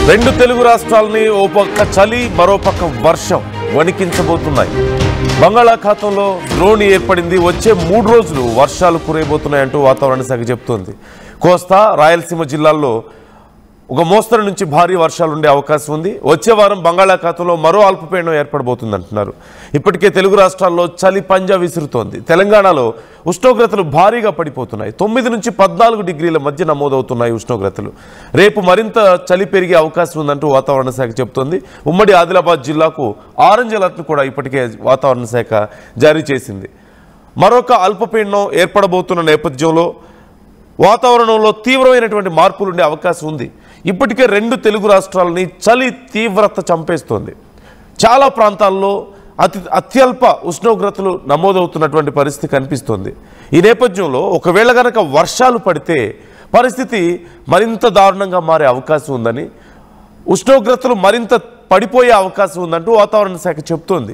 రెండు తెలుగు రాష్ట్రాలని ఓ పక్క చలి మరో పక్క వర్షం వణికించబోతున్నాయి. బంగాళాఖాతంలో ద్రోణి ఏర్పడింది. వచ్చే 3 రోజులు వర్షాలు కురియబోతున్నాయంటూ వాతావరణ శాఖ చెబుతోంది. కోస్తా రాయలసీమ జిల్లాల్లో ఒక మోస్తరు నుంచి భారీ వర్షాలు ఉండే అవకాశం ఉంది. వచ్చే వారం బంగాళాఖాతంలో మరో అల్పపీడనం ఏర్పడబోతుంది అంటున్నారు. ఇప్పటికే తెలుగు రాష్ట్రాల్లో చలి పంజా విసురుతోంది. తెలంగాణలో ఉష్ణోగ్రతలు భారీగా పడిపోతున్నాయి. 9 నుంచి 14 డిగ్రీల మధ్య నమోదవుతున్నాయి ఉష్ణోగ్రతలు. రేపు మరింత చలి పెరిగే అవకాశం ఉందంటూ వాతావరణ శాఖ చెబుతోంది. ఉమ్మడి ఆదిలాబాద్ జిల్లాకు ఆరెంజ్ అలర్ట్ను కూడా ఇప్పటికే వాతావరణ శాఖ జారీ చేసింది. మరొక అల్పపీడనం ఏర్పడబోతున్న నేపథ్యంలో వాతావరణంలో తీవ్రమైనటువంటి మార్పులు ఉండే అవకాశం ఉంది. ఇప్పటికే 2 తెలుగు రాష్ట్రాలని చలి తీవ్రత చంపేస్తోంది. చాలా ప్రాంతాల్లో అత్యల్ప ఉష్ణోగ్రతలు నమోదవుతున్నటువంటి పరిస్థితి కనిపిస్తోంది. ఈ నేపథ్యంలో ఒకవేళ గనక వర్షాలు పడితే పరిస్థితి మరింత దారుణంగా మారే అవకాశం ఉందని, ఉష్ణోగ్రతలు మరింత పడిపోయే అవకాశం ఉందంటూ వాతావరణ శాఖ చెబుతోంది.